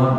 1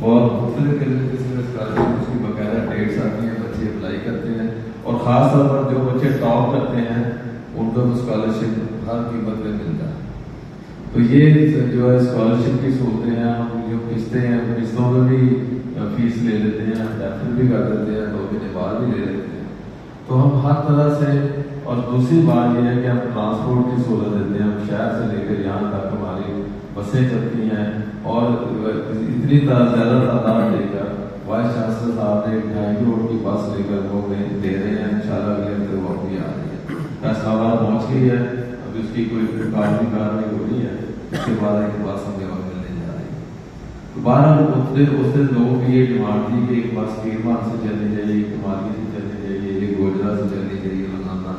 بہت مختلف قسم کے اسکالرشپ اس کی باقاعدہ ڈیٹس آتی ہیں, بچے اپلائی کرتے ہیں, اور خاص طور پر جو بچے ٹاپ کرتے ہیں ان کو اسکالرشپ ہر قیمت پہ ملتا ہے. تو یہ جو ہے اسکالرشپ کی سہولتیں ہیں, ہم جو قسطیں ہیں قسطوں میں بھی فیس لے لیتے ہیں, ڈیفر بھی کر دیتے ہیں, 2 مہینے بعد بھی لے لیتے ہیں. تو ہم ہر طرح سے, اور دوسری بات یہ ہے کہ ہم ٹرانسپورٹ کی سہولت دیتے ہیں. ہم شہر سے لے کر یہاں تک ہماری بسیں چلتی ہیں, اور اتنی زیادہ تعداد لے کر وائس چانسلر صاحب نے 2.5 کروڑ کی بس لے کر وہ دے رہے ہیں. انشاءاللہ اگلے ہفتے وہ بھی آ رہی ہے. فیصلہ آباد پہنچ گئی ہے, اب اس کی کوئی کاروائی ہونی ہے, اس کے بعد ایک بس ہمیں اور ملنے جا رہی ہے. تو بہرحال اس دن لوگوں کی یہ ڈیمانڈ تھی کہ ایک بس پیرمار سے چلنی چاہیے, ایک مالی سے چلنی چاہیے, ایک گوجرا سے چلنی چاہیے روزانہ,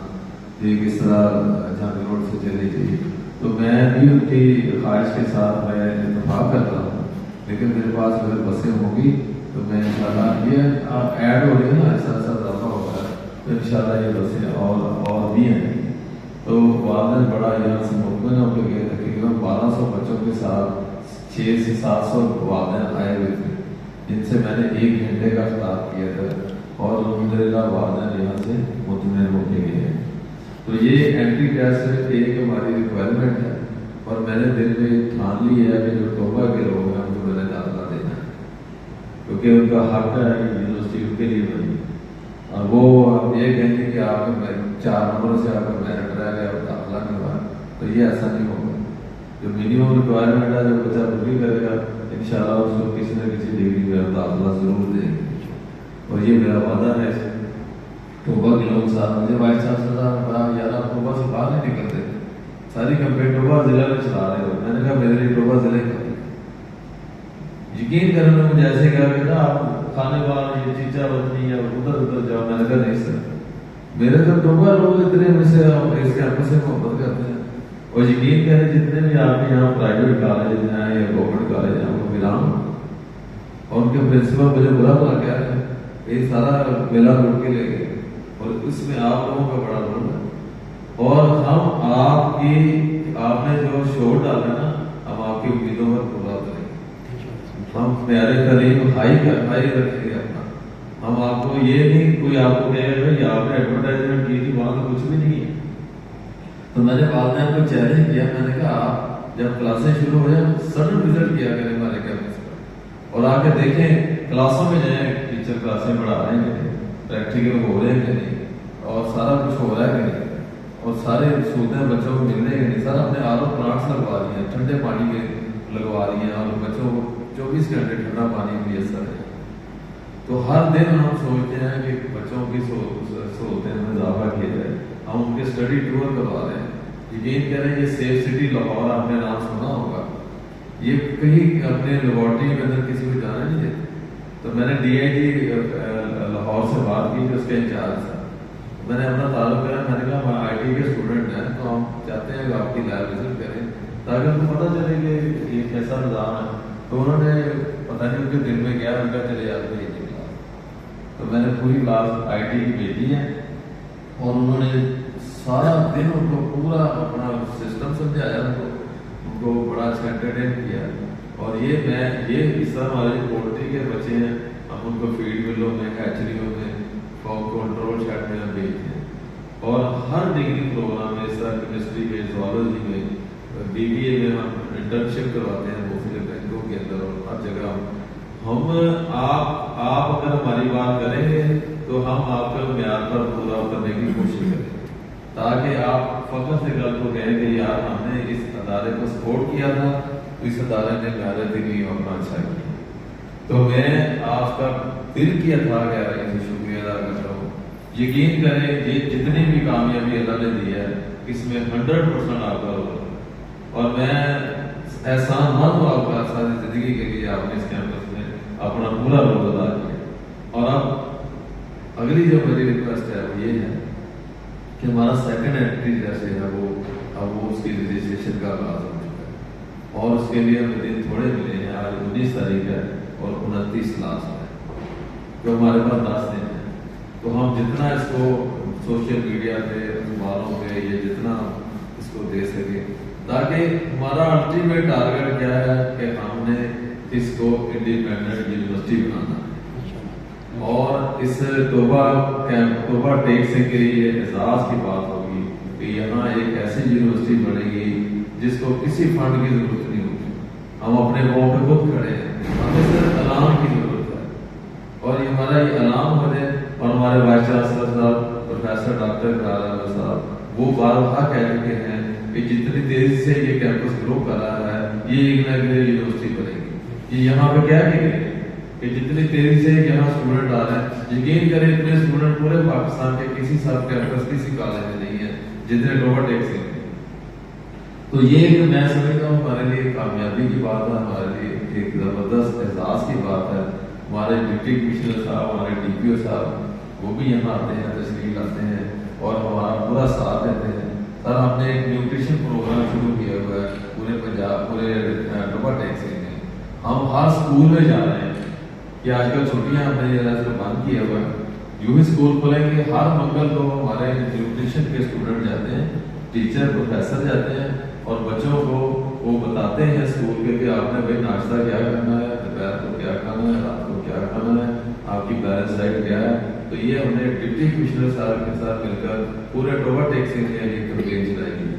ایک اس طرح جھانگ روڈ سے چلنی چاہیے. تو میں بھی ان کی خواہش کے ساتھ میں اتفاق کرتا ہوں, لیکن میرے پاس اگر بسیں ہوں گی تو میں انشاءاللہ یہ ایڈ ہو رہی ہے نا, ایسا ایسا اضافہ ہو رہا ہے, تو انشاءاللہ یہ بسیں اور بھی ہیں. تو والدین بڑا یہاں سے مطمئن ہو کے گئے, تقریباً 1200 بچوں کے ساتھ 600 سے 700 والدین آئے ہوئے تھے, جن سے میں نے 1 گھنٹے کا خطاب کیا تھا, اور الحمدللہ والدین یہاں سے مطمئن ہو کے گئے ہیں. تو یہ اینٹی ٹیسٹ ایک ہماری ریکوائرمنٹ ہے, اور میں نے دل میں ٹھان لی ہے کہ جو توبہ کے لوگ ہیں ان کو میں نے داخلہ دینا ہے, کیونکہ ان کا حق ہے یونیورسٹی ان کے لیے بنی. اور وہ یہ کہیں گے کہ آپ کے 4 نمبروں سے آپ کا میرٹ رہ گیا اور داخلہ نہیں ہوا, تو یہ ایسا نہیں ہوگا. جو منیمم ریکوائرمنٹ ہے جو بچہ پوری کرے گا انشاءاللہ اس کو کسی نہ کسی ڈگری میں داخلہ ضرور دیں گے. اور یہ میرا وعدہ ہے. توبہ کے لوگ صاحب مجھے وائس چانسلر صاحب نے کہا یار آپ توبہ سے باہر نہیں نکلتے, ساری کمپیٹ توبہ ضلع میں چلا رہے ہو. میں نے کہا میرے لیے توبہ ضلع کا یقین کرنے میں مجھے ایسے کہا کہ آپ کھانے والا یہ چیچا بچنی ہے ادھر جاؤ. میں نے کہا نہیں سر, میرے گھر توبہ لوگ اتنے مجھ سے اس کیمپس سے محبت کرتے ہیں, اور یقین کریں جتنے بھی آپ کے یہاں پرائیویٹ کالج ہیں یا گورنمنٹ کالج ہیں وہ ملان, اور ان کے پرنسپل مجھے برا بھلا کہہ رہے ہیں یہ سارا میلہ لوٹ کے لے گئے, اور اس میں آپ لوگوں کا بڑا رول ہے. اور ہم آپ نے جو شور ڈالا نا, ہم آپ کی امیدوں پر پورا کریں گے. ہم پیارے کریم ہائی رکھیں گے اپنا. ہم آپ کو یہ نہیں کوئی آپ کو کہے بھائی آپ نے ایڈورٹائزمنٹ کی تھی وہاں تو کچھ بھی نہیں ہے. تو میں نے والدین کو چیلنج کیا, میں نے کہا آپ جب کلاسیں شروع ہو جائیں سڈن وزٹ کیا کریں ہمارے کیمپس پر, اور آ کے دیکھیں کلاسوں میں جائیں ٹیچر کلاسیں پڑھا رہے ہیں کہ نہیں, پریکٹیکل ہو رہے ہیں کہ نہیں, اور سارا کچھ ہو رہا ہے کہ نہیں, اور سارے سہولتیں بچوں کو مل رہے ہیں کہ نہیں. سر ہم نے RO پلانٹس لگوا دی ہیں, ٹھنڈے پانی کے لگوا دی ہیں, اور بچوں کو 24 گھنٹے ٹھنڈا پانی میسر ہے. تو ہر دن ہم سوچتے ہیں کہ بچوں کی سہولتیں میں اضافہ کیا جائے. ہم ان کے اسٹڈی ٹور کروا رہے ہیں. یقین کریں یہ سیف سٹی لاہور آپ نے نام سنا ہوگا, یہ کہیں اپنے لیبارٹری کے اندر کسی کو جانا نہیں دیتے. تو میں نے DIG لاہور سے بات کی, جو اس کے انچارج تھا, میں نے اپنا تعلق کرا, میں نے کہا ہم IT کے اسٹوڈنٹ ہیں تو ہم چاہتے ہیں کہ آپ کی لیب وزٹ کریں تاکہ ان کو پتہ چلے کہ یہ کیسا نظام ہے. تو انہوں نے پتہ نہیں ان کے دل میں کیا, ان کا چلے آپ کو یہ کلاس. تو میں نے پوری کلاس IT کی بھیجی ہے, اور انہوں نے سارا دن ان کو پورا اپنا سسٹم سمجھایا, ان کو بڑا اچھا انٹرٹین کیا. اور یہ اس طرح ہمارے پولٹری کے بچے ہیں, ہم ان کو فیڈ ملوں میں, ہیچریوں میں, کنٹرول شیڈ میں ہم بھیجتے ہیں. اور ہر ڈگری پروگرام میں اس طرح کیمسٹری میں, زوالوجی میں, BBA میں ہم انٹرنشپ کرواتے ہیں مختلف بینکوں کے اندر, اور ہر جگہ آپ اگر ہماری بات کریں گے تو ہم آپ کا معیار پر پورا کرنے کی کوشش کریں گے, تاکہ آپ فخر سے گل کو کہیں کہ یار ہم نے اس ادارے کو سپورٹ کیا تھا, تو اس ادارے نے میرے دلی اپنا اچھا کیا. تو میں آپ کا دل کی اتھا گہرائی سے شکریہ ادا کرتا ہوں. یقین کریں یہ جتنی بھی کامیابی اللہ نے دی ہے اس میں 100% آپ کا رول ہے, اور میں احسان مند ہوں آپ کا ساری زندگی کے لیے. آپ نے اس کیمپس میں اپنا پورا رول ادا کیا. اور اب اگلی جو میری ریکویسٹ ہے وہ یہ ہے کہ ہمارا سیکنڈ اینٹری جیسے ہے وہ اس کی رجسٹریشن کا آغاز ہو چکا ہے, اور اس کے لیے ہمیں دن تھوڑے ملے ہیں. آج 19 تاریخ ہے اور 29 لاسٹ ہے, جو ہمارے پاس 10 دن ہیں. تو ہم جتنا اس کو سوشل میڈیا پہ, اخباروں پہ, یہ جتنا اس کو دے سکیں, تاکہ ہمارا الٹیمیٹ ٹارگیٹ کیا ہے کہ ہم نے اس کو انڈیپینڈنٹ یونیورسٹی بنانا ہے، اور اس توبہ ٹیک سے کے لیے اعزاز کی بات ہوگی کہ یہاں ایک ایسی یونیورسٹی بنے گی جس کو کسی فنڈ کی ضرورت نہیں ہوگی، ہم اپنے پاؤں پہ خود کھڑے ہیں، ہمیں صرف اعلان کی ضرورت ہے، اور یہ ہمارا یہ اعلان ہو جائے۔ اور ہمارے وائس چانسلر صاحب پروفیسر ڈاکٹر اقرار احمد صاحب وہ بارہا کہہ چکے ہیں کہ جتنی تیزی سے یہ کیمپس گرو کر رہا ہے یہ ایک نہ ایک یونیورسٹی بنے گی۔ یہ یہاں پہ کیا کہ جتنی تیزی سے یہاں اسٹوڈنٹ آ رہے ہیں، یقین کریں اتنے اسٹوڈنٹ پورے پاکستان کے کسی سب کیمپس کسی کالج میں نہیں ہے جتنے روبوٹ ٹیک سے۔ تو یہ ایک میں سمجھتا ہوں ہمارے لیے کامیابی کی بات ہے، ہمارے لیے ایک زبردست اعزاز کی بات ہے۔ ہمارے ڈپٹی کمشنر صاحب، ہمارے ڈی پی او صاحب وہ بھی یہاں آتے ہیں، تشریف لاتے ہیں اور ہمارا پورا ساتھ دیتے ہیں۔ سر ہم نے ایک نیوٹریشن پروگرام شروع کیا ہوا ہے پورے پنجاب، پورے ڈوبا ٹیکسی میں۔ ہم ہر اسکول میں جا رہے ہیں کہ آج کل چھٹیاں ہم نے بند کیا ہوا ہے، جو بھی اسکول کھولیں گے ہر منگل کو ہمارے نیوٹریشن کے اسٹوڈنٹ جاتے ہیں، ٹیچر پروفیسر جاتے ہیں اور بچوں کو وہ بتاتے ہیں اسکول کے کہ آپ نے بھائی ناشتہ کیا کرنا ہے، دوپہر کو کیا کھانا ہے، رات کو کیا کھانا ہے، آپ کی بیلنس ڈائٹ کیا ہے۔ تو یہ ہم نے ڈپٹی کمشنر صاحب کے ساتھ مل کر پورے ٹوبا ٹیکسی میں یہ کمپین چلائی ہے۔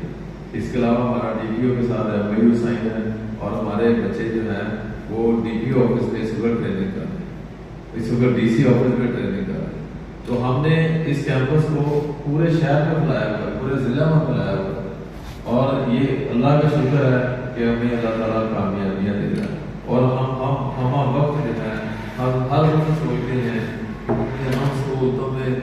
اس کے علاوہ ہمارا ڈی پی او کے ساتھ ایم او یو سائن ہے، اور ہمارے بچے جو ہیں وہ ڈی پی او آفس میں شوگر ٹریننگ کر رہے ہیں، شوگر ڈی سی آفس میں ٹریننگ کر رہے ہیں۔ تو ہم نے اس کیمپس کو پورے شہر میں پھیلایا ہوا ہے، پورے ضلع میں پھیلایا ہوا ہے، اور یہ اللہ کا شکر ہے کہ ہمیں اللہ تعالیٰ کامیابیاں دے رہا ہے۔ اور ہم وقت جو ہے ہم ہر وقت سوچتے ہیں کہ ہم سہولتوں میں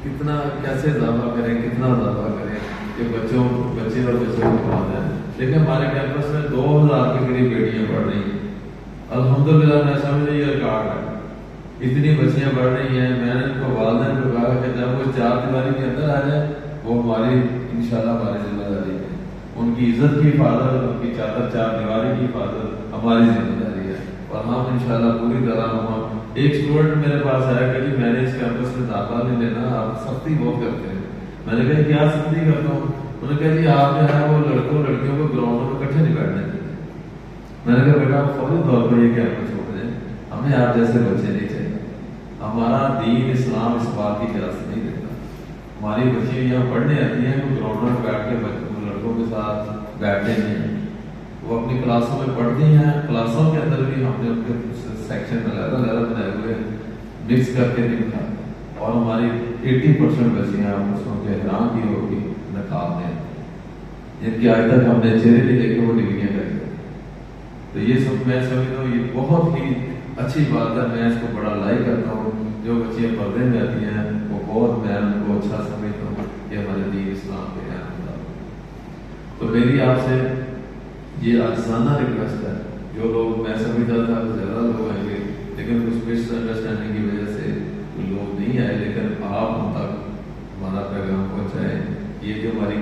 کتنا کیسے اضافہ کریں، کتنا اضافہ کریں کہ بچے اور بچوں کو پڑھانا ہے۔ لیکن ہمارے کیمپس میں 2000 کے قریب بیٹیاں پڑھ رہی ہیں، الحمدللہ میں سمجھ یہ ریکارڈ ہے، اتنی بچیاں پڑھ رہی ہیں۔ میں نے ان کو والدین کو کہا کہ جب وہ چار دیواری کے اندر آ جائے وہ ہماری انشاءاللہ ہماری ذمہ داری ہے، ان کی عزت کی حفاظت، ان کی چار دیواری کی حفاظت ہماری ذمہ داری ہے، اور ہم انشاءاللہ پوری طرح ہم۔ ایک اسٹوڈنٹ میرے پاس آیا کہ جی میں نے اس کیمپس میں داخلہ نہیں لینا، آپ سختی بہت کرتے ہیں۔ میں نے کہا کیا سختی کرتا ہوں؟ انہوں نے کہا جی آپ جو ہے وہ لڑکیوں کو گراؤنڈوں میں اکٹھے نہیں بیٹھنے دیتے۔ میں نے کہا بیٹا آپ فوری طور پر یہ کیمپس چھوڑ دیں، ہمیں آپ جیسے بچے نہیں چاہیے، ہمارا دین اسلام اس بات کی اجازت نہیں دیتا۔ ہماری بچیاں یہاں پڑھنے آتی ہیں، وہ گراؤنڈوں میں بیٹھ کے لڑکوں کے ساتھ بیٹھتے نہیں ہیں، وہ اپنی کلاسوں میں پڑھتی ہیں۔ کلاسوں کے اندر بھی ہم نے ان کے سیکشن علیحدہ بنائے ہوئے مکس کر کے نہیں بٹھاتے، اور ہماری 80% بچیاں اس کو حیران کی ہوگی نقاب میں، جن کی آج تک ہم نے چہرے نہیں دیکھے وہ ڈگریاں کرتے۔ تو یہ سب میں سمجھتا ہوں یہ بہت ہی اچھی بات ہے، میں اس کو بڑا لائک کرتا ہوں۔ جو بچیاں پردے میں آتی ہیں وہ بہت میں ان کو اچھا سمجھتا ہوں کہ ہمارے دین اسلام کے ہیں۔ تو میری آپ سے یہ آسانہ ریکویسٹ ہے، جو لوگ میں سمجھتا تھا زیادہ لوگ آئیں گے لیکن کچھ مس انڈرسٹینڈنگ کی وجہ سے لوگ نہیں آئے، لیکن آپ ہم تک ہمارا پیغام پہنچائیں۔ یہ جو ہماری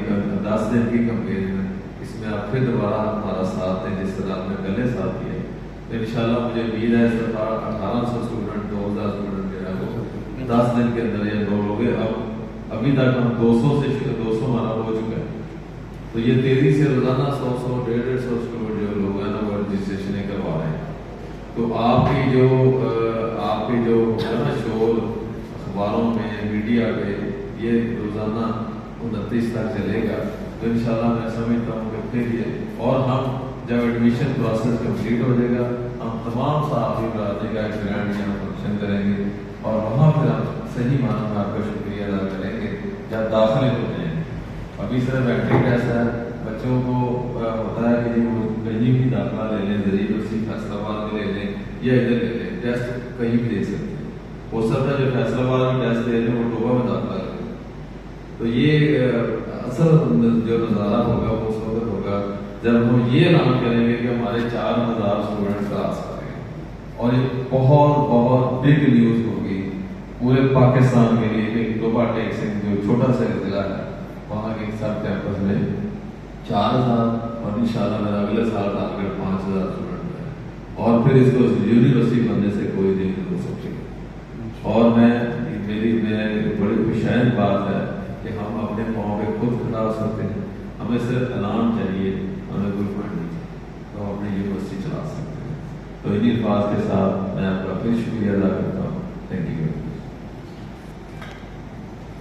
10 دن کی کمپین ہے اس میں آپ پھر دوبارہ ہمارا ساتھ دیں جس طرح آپ نے پہلے ساتھ دیا۔ تو انشاءاللہ مجھے امید ہے اس دفعہ 1800 اسٹوڈنٹ 2000 اسٹوڈنٹ جو ہے وہ 10 دن کے اندر یہ دو لوگ ابھی تک ہم 200 ہمارا ہو چکا ہے۔ تو یہ تیزی سے روزانہ 100 150 اسٹوڈنٹ جو لوگ ہیں نا وہ رجسٹریشنیں کروا رہے ہیں۔ تو آپ کی جو شور اخباروں میں میڈیا پہ یہ روزانہ 29 تک چلے گا، تو انشاءاللہ میں سمجھتا ہوں کہ پھر یہ، اور ہم جب ایڈمیشن پروسیس کمپلیٹ ہو جائے گا ہم تمام صحافی برادری کا ایک گرینڈ یہاں فنکشن کریں گے، اور وہاں پھر ہم صحیح معنوں میں آپ کا شکریہ ادا کریں گے جب داخلے ہو جائیں گے۔ ابھی صرف میٹرک ایسا ہے، بچوں کو ہوتا ہے کہ وہ کہیں بھی داخلہ لے لیں، ضریب اسی فیصلہ آباد میں لے لیں یا ادھر لے لیں، ٹیسٹ کہیں بھی دے سکتے ہیں۔ ہو سکتا ہے جو فیصلہ آباد میں ٹیسٹ دے لیں وہ ٹوبا میں داخلہ لے لیں۔ تو یہ اصل جو نظارہ ہوگا وہ اس وقت ہوگا جب ہم یہ اعلان کریں گے کہ ہمارے 4000 اسٹوڈنٹ کلاس کر رہے ہیں، اور یہ بہت بہت بگ نیوز ہوگی پورے پاکستان کے لیے کہ ٹوبا ٹیک سے جو چھوٹا سا ضلع ہے وہاں کے سب کیمپس میں 4000 اور انشاءاللہ میرا اگلے سال ٹارگیٹ 5000 اسٹوڈنٹ ہے، اور پھر اس کو یونیورسٹی بننے سے کوئی دیر نہیں ہو سکتی۔ اور میری بڑی خوشائن بات ہے کہ ہم اپنے پاؤں پہ خود کھڑا ہو سکتے ہیں، ہمیں صرف اعلان چاہیے، ہمیں کوئی فنڈ نہیں چاہیے، تو ہم اپنی یونیورسٹی چلا سکتے ہیں۔ تو انہیں الفاظ کے ساتھ میں آپ کا پھر شکریہ ادا کرتا ہوں.